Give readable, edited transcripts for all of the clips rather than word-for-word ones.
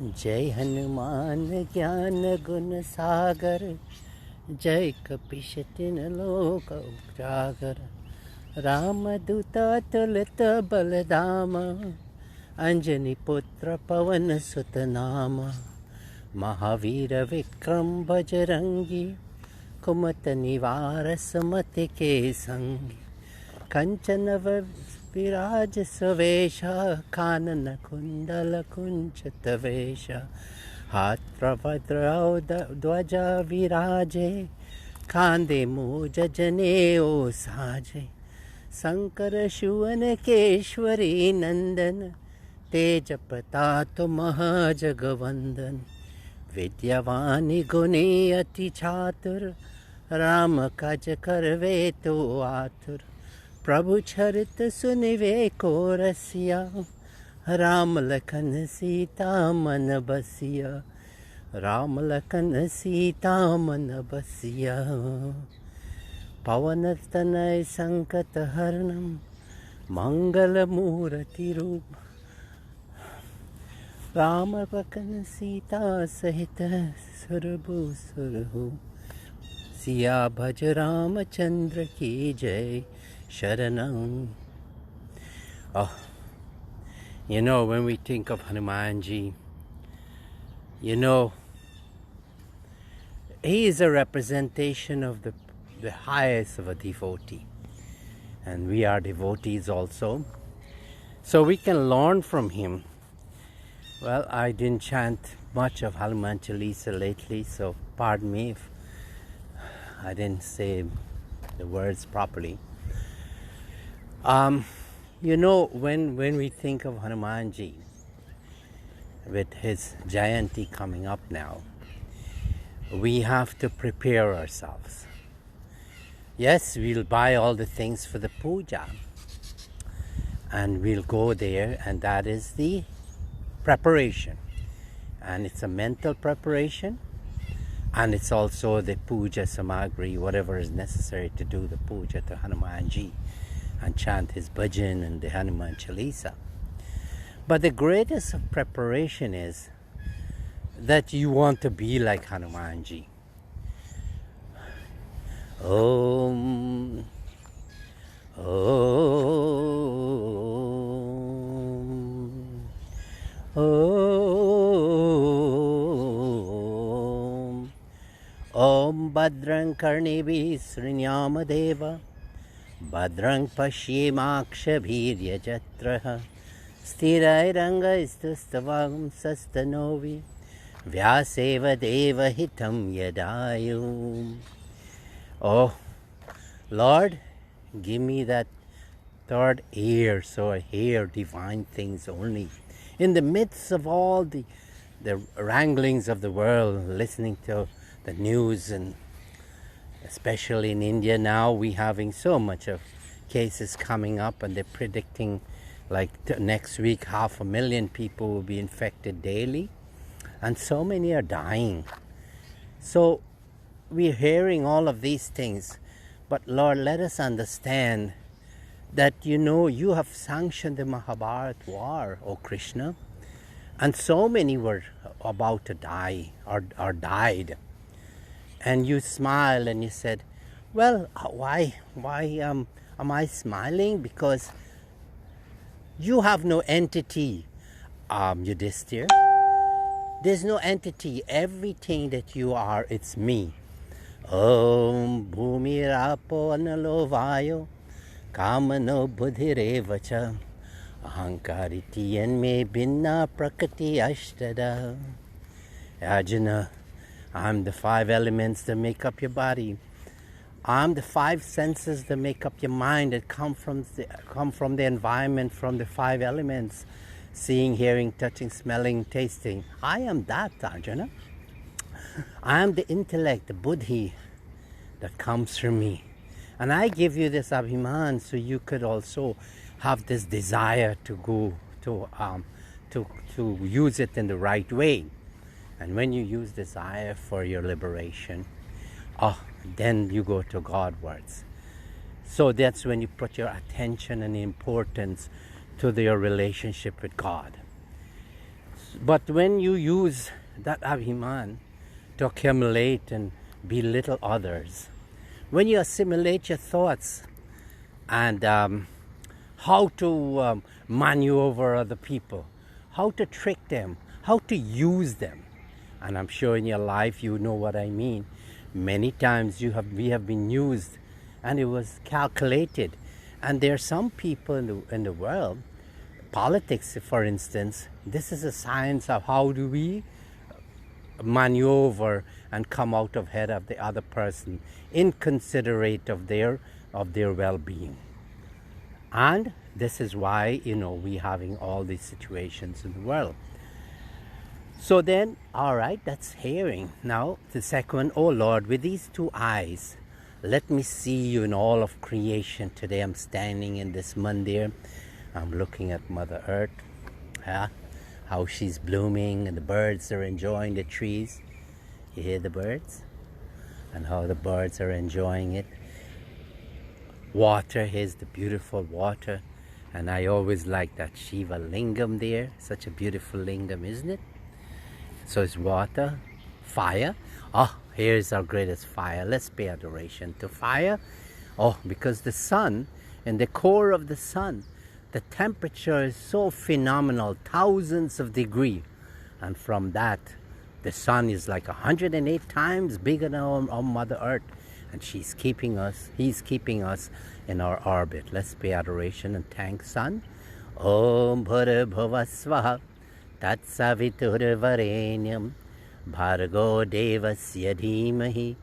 जय हनुमान ज्ञान गुण सागर, जय कपीश तिन लोक उजागर। राम दूता तुलित बलधाम, अंजनी पुत्र पवन सुत नाम। महावीर विक्रम बजरंगी, कुमत निवार सुमति के संगी। कंचन विराज सुवेशा, कानन कुंडल कुंचित वेशा। हाथ वज्र ध्वजा विराजे, कांधे मूज जनेऊ साजे। शंकर सुवन केशवरी नंदन, तेज प्रताप महाजगवंदन। विद्यावान गुणी अति चातुर, राम काज करवे तो आतुर। प्रभु चरित सुनिवे को रसिया, राम लखन सीता मन बसिया। राम लखन सीता मन बसिया। पवन तनय संकट हरणम, मंगल मूर्ति रूप। राम लखन सीता सहित सुरभु सुरहु। सिया भज रामचंद्र की जय Sharanam. Oh, when we think of Hanumanji, he is a representation of the highest of a devotee. And we are devotees also. So we can learn from him. Well, I didn't chant much of Hanuman Chalisa lately, so pardon me if I didn't say the words properly. When we think of Hanumanji, with his Jayanti coming up now, we have to prepare ourselves. Yes, we'll buy all the things for the puja, and we'll go there, and that is the preparation. And it's a mental preparation, and it's also the puja samagri, whatever is necessary to do the puja to Hanumanji and chant his bhajan and the Hanuman Chalisa. But the greatest of preparation is that you want to be like Hanumanji. Om, Om, Om, Om Bhadrang Karnebhi Srinyama Deva, Bhadrang Pashyemakshabhiryajatraha, Sthirairangaistustavagam sastanovi, Vyaseva deva hitam yadayum. Oh, Lord, give me that third ear, so I hear divine things only. In the midst of all the wranglings of the world, listening to the news, and especially in India now, we having so much of cases coming up, and they're predicting like next week 500,000 people will be infected daily, and so many are dying. So we're hearing all of these things, but Lord, let us understand that you have sanctioned the Mahabharat war, O Krishna, and so many were about to die or died. And you smiled and you said, well, why am I smiling? Because you have no entity, Yudhishthira. There's no entity. Everything that you are, it's me. Om Bhumi Rapo Analo Vayo Kamano Buddhirevacha Ahankariti Enme Binna Prakriti Ashtada. Arjuna, I'm the 5 elements that make up your body. I'm the 5 senses that make up your mind, that come from the environment, from the 5 elements. Seeing, hearing, touching, smelling, tasting. I am that, Arjuna. I am the intellect, the buddhi that comes from me. And I give you this abhiman so you could also have this desire to go to use it in the right way. And when you use desire for your liberation, then you go to Godwards. So that's when you put your attention and importance to your relationship with God. But when you use that abhiman to accumulate and belittle others, when you assimilate your thoughts and how to maneuver other people, how to trick them, how to use them, and I'm sure in your life you know what I mean. Many times we have been used, and it was calculated. And there are some people in the world, politics for instance, this is a science of how do we maneuver and come out of head of the other person, inconsiderate of their well-being. And this is why, we having all these situations in the world. So then, all right, that's hearing. Now, the second one, oh Lord, with these two eyes, let me see you in all of creation. Today I'm standing in this mandir. I'm looking at Mother Earth, how she's blooming, and the birds are enjoying the trees. You hear the birds? And how the birds are enjoying it. Water, here's the beautiful water. And I always like that Shiva lingam there. Such a beautiful lingam, isn't it? So it's water, fire. Oh, here's our greatest fire. Let's pay adoration to fire. Oh, because the sun, in the core of the sun, the temperature is so phenomenal, thousands of degrees. And from that, the sun is like 108 times bigger than our Mother Earth. And he's keeping us in our orbit. Let's pay adoration and thank sun. Om Bhara Bhava Swaha Tat Savitur Varenyam Bhargo Devasya Dhimahi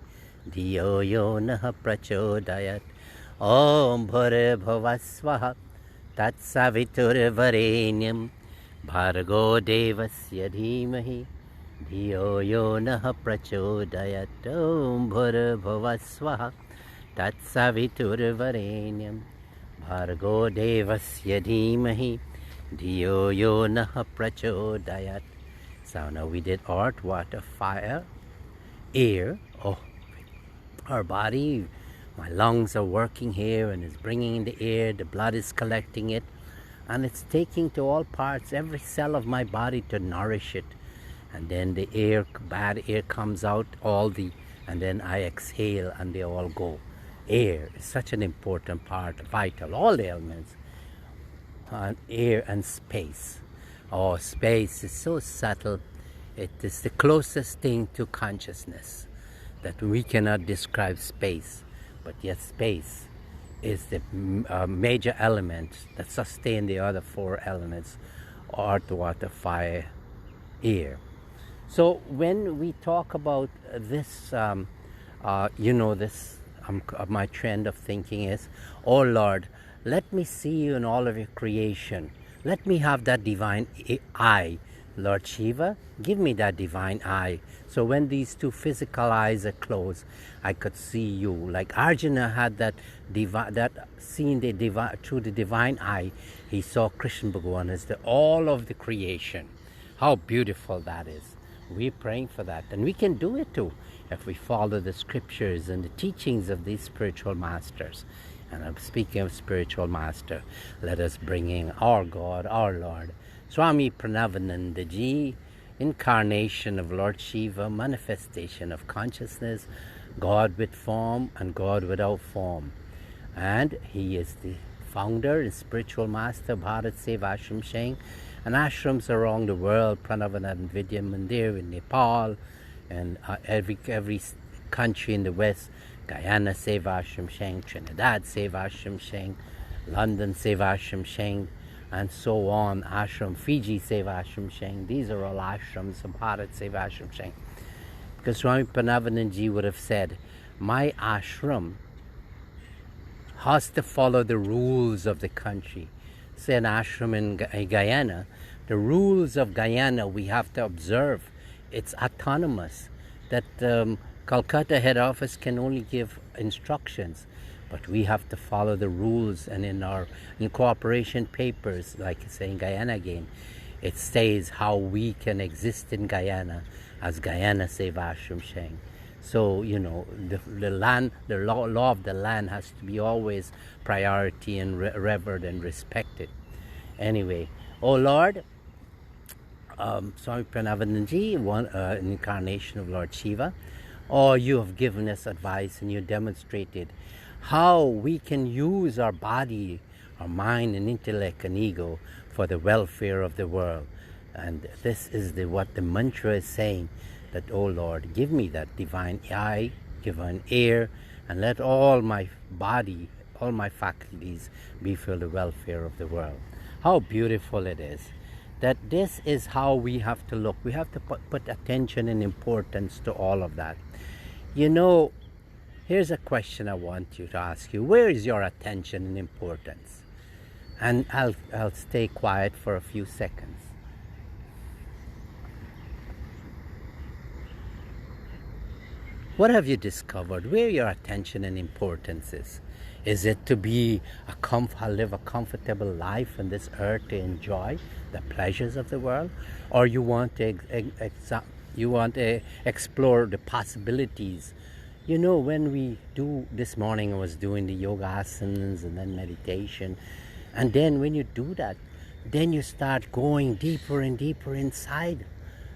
Dhiyo Yo Naha Prachodayat. Om Bhara Bhava Swaha Tat Savitur Varenyam Bhargo Devasya Dhimahi Dhiyo Yo Naha Prachodayat. Om Bhara Bhava Swaha Tat Savitur Varenyam Bhargo Devasya Dhimahi Dhiyo Yo Naha Prachodayat. So now we did earth, water, fire, air. Oh, our body, my lungs are working here and it's bringing in the air, the blood is collecting it, and it's taking to all parts, every cell of my body to nourish it. And then the air, bad air comes out, and then I exhale and they all go. Air is such an important part, vital, all the elements. Air and space. Oh, space is so subtle. It is the closest thing to consciousness that we cannot describe space. But yet space is the major element that sustain the other four elements: earth, water, fire, air. So when we talk about this, my trend of thinking is, oh Lord, let me see you in all of your creation. Let me have that divine eye. Lord Shiva, give me that divine eye. So when these two physical eyes are closed, I could see you. Like Arjuna had seen through the divine eye. He saw Krishna Bhagavan as all of the creation. How beautiful that is. We're praying for that. And we can do it too if we follow the scriptures and the teachings of these spiritual masters. And I'm speaking of spiritual master. Let us bring in our God, our Lord, Swami Parameshananda Ji, incarnation of Lord Shiva, manifestation of consciousness, God with form and God without form. And he is the founder and spiritual master of BHARAT SEVASHRAM and ashrams around the world, Pranavana and Vidya Mandir in Nepal, and every country in the West, Guyana SEVASHRAM, Trinidad SEVASHRAM, London SEVASHRAM, and so on, ashram, Fiji SEVASHRAM. These are all ashrams of BHARAT SEVASHRAM. Because Swami Parameshananda Ji would have said, my ashram has to follow the rules of the country. Say an ashram in Guyana, the rules of Guyana we have to observe. It's autonomous. That Calcutta head office can only give instructions, but we have to follow the rules. And in our incorporation papers, like I say in Guyana again, it says how we can exist in Guyana as Guyana SEVASHRAM. So, the land, the law of the land has to be always priority and revered and respected. Anyway, oh Lord, Swami Parameshananda, an incarnation of Lord Shiva, or you have given us advice and you demonstrated how we can use our body, our mind and intellect and ego for the welfare of the world. And this is what the mantra is saying, that, oh Lord, give me that divine eye, divine ear, and let all my body, all my faculties be for the welfare of the world. How beautiful it is that this is how we have to look. We have to put attention and importance to all of that. You know, here's a question I want you to ask you. Where is your attention and importance? And I'll stay quiet for a few seconds. What have you discovered? Where your attention and importance is? Is it to be live a comfortable life on this earth to enjoy the pleasures of the world, or you want to explore the possibilities? You know, when we do this morning, I was doing the yoga asanas and then meditation, and then when you do that, then you start going deeper and deeper inside.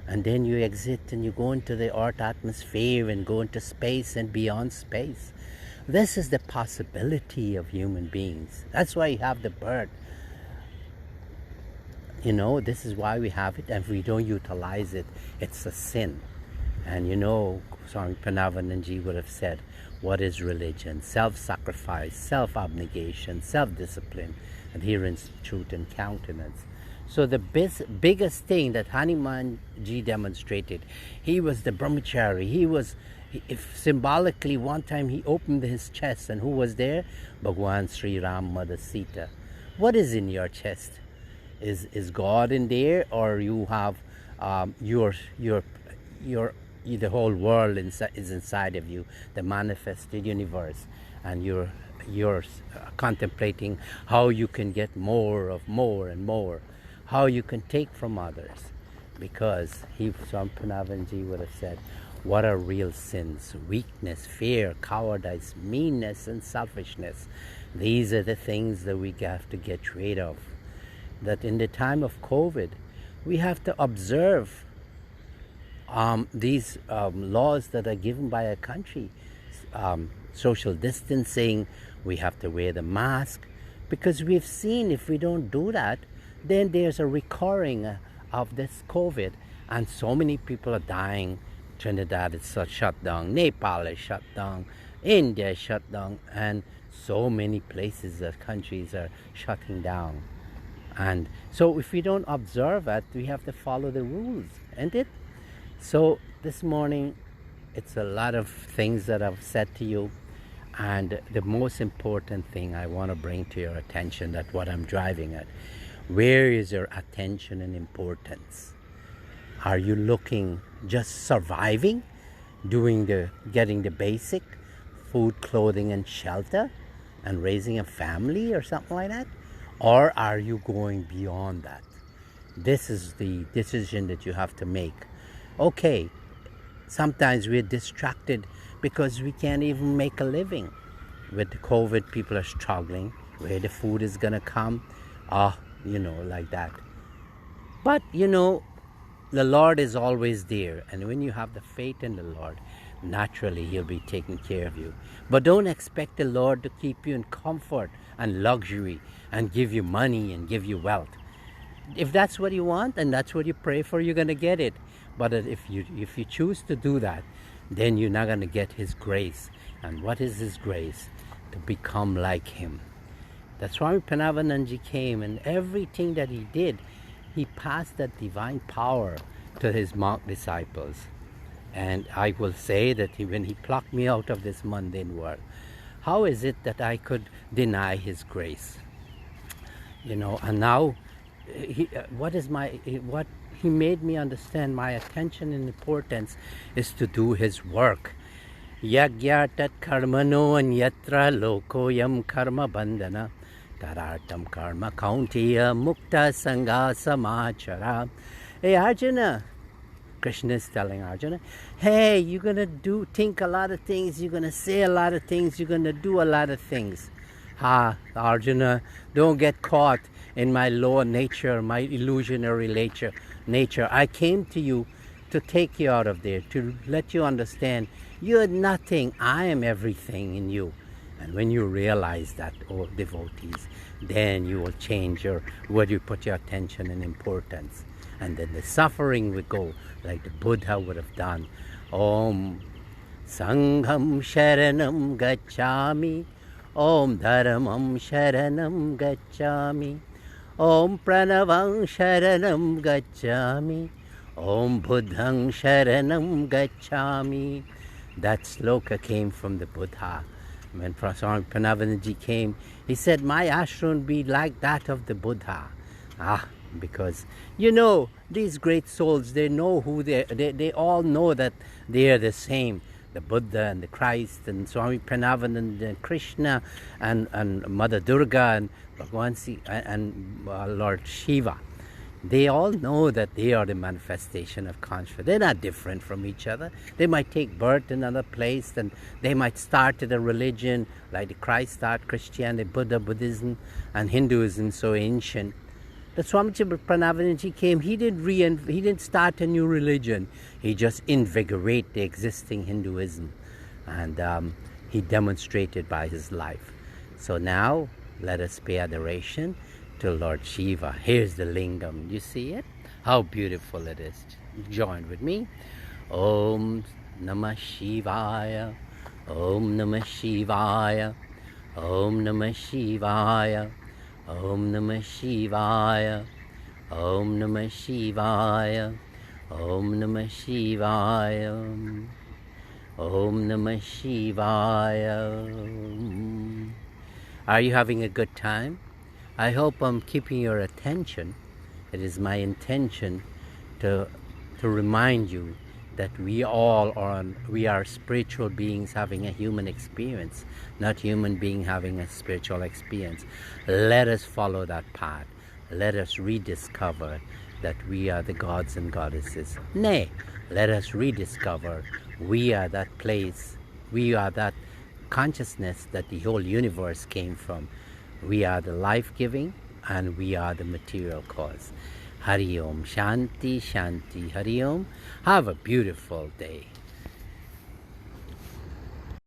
And then you exit and you go into the earth atmosphere and go into space and beyond space. This is the possibility of human beings. That's why you have the bird. You know, this is why we have it, and if we don't utilize it, it's a sin. And you know, Swami Parameshananda would have said, what is religion? Self-sacrifice, self-abnegation, self-discipline, adherence to truth and countenance. So the biggest thing that Hanumanji demonstrated, he was the brahmachari. If symbolically, one time he opened his chest, and who was there? Bhagwan Sri Ram, Mother Sita. What is in your chest? Is God in there, or you have the whole world is inside of you, the manifested universe, and you're contemplating how you can get more of more and more, how you can take from others, because Swami Parameshananda would have said, what are real sins? Weakness, fear, cowardice, meanness, and selfishness. These are the things that we have to get rid of. That in the time of COVID, we have to observe these laws that are given by a country. Social distancing, we have to wear the mask, because we've seen if we don't do that, then there's a recurring of this COVID, and so many people are dying. Trinidad is shut down, Nepal is shut down, India is shut down, and so many places, countries are shutting down. And so if we don't observe it, we have to follow the rules, isn't it? So this morning, it's a lot of things that I've said to you, and the most important thing I want to bring to your attention, that what I'm driving at, where is your attention and importance? Are you looking just surviving, getting the basic food, clothing, and shelter, and raising a family or something like that? Or are you going beyond that? This is the decision that you have to make. Okay, sometimes we're distracted because we can't even make a living. With the COVID, people are struggling, where the food is going to come, like that. But, the Lord is always there, and when you have the faith in the Lord, naturally He'll be taking care of you. But don't expect the Lord to keep you in comfort and luxury and give you money and give you wealth. If that's what you want and that's what you pray for, you're going to get it. But if you choose to do that, then you're not going to get His grace. And what is His grace? To become like Him. That's why Parameshananda came, and everything that He did, He passed that divine power to His monk disciples. And I will say that when He plucked me out of this mundane world, how is it that I could deny His grace? And now, what He made me understand, my attention and importance is to do His work. Yagyatat karmano anyatra lokoyam karma bandhana taratam karma kauntiya mukta sangha samachara. Hey Arjuna, Krishna is telling Arjuna, hey, you're going to think a lot of things, you're going to say a lot of things, you're going to do a lot of things. Arjuna, don't get caught in my lower nature, my illusionary nature. I came to you to take you out of there, to let you understand you're nothing, I am everything in you. And when you realize that, oh devotees, then you will change where you put your attention and importance. And then the suffering will go like the Buddha would have done. Om Sangham Sharanam Gacchami, Om Dharamam Sharanam Gacchami, Om Pranavam Sharanam Gacchami, Om Buddhang Sharanam Gacchami. That sloka came from the Buddha. When Swami Parameshananda came, he said, my ashram be like that of the Buddha. Because, these great souls, they know who they all know that they are the same. The Buddha and the Christ and Swami Parameshananda and Krishna and Mother Durga and Bhagwan and Lord Shiva. They all know that they are the manifestation of consciousness. They're not different from each other. They might take birth in another place, and they might start at a religion like the Christ started Christianity, Buddhism, and Hinduism, so ancient. The Swami Parameshananda came, he didn't start a new religion. He just invigorated the existing Hinduism, and he demonstrated by his life. So now, let us pay adoration to Lord Shiva. Here's the lingam. You see it? How beautiful it is. Join with me. Om Namah Shivaya. Om Namah Shivaya. Om Namah Shivaya. Om Namah Shivaya. Om Namah Shivaya. Om Namah Shivaya. Om Namah Shivaya. Are you having a good time? I hope I'm keeping your attention. It is my intention to remind you that we are spiritual beings having a human experience, not human being having a spiritual experience. Let us follow that path. Let us rediscover that we are the gods and goddesses. Nay, let us rediscover we are that place, we are that consciousness that the whole universe came from. We are the life-giving and we are the material cause. Hari Om, Shanti, Shanti, Hari Om. Have a beautiful day.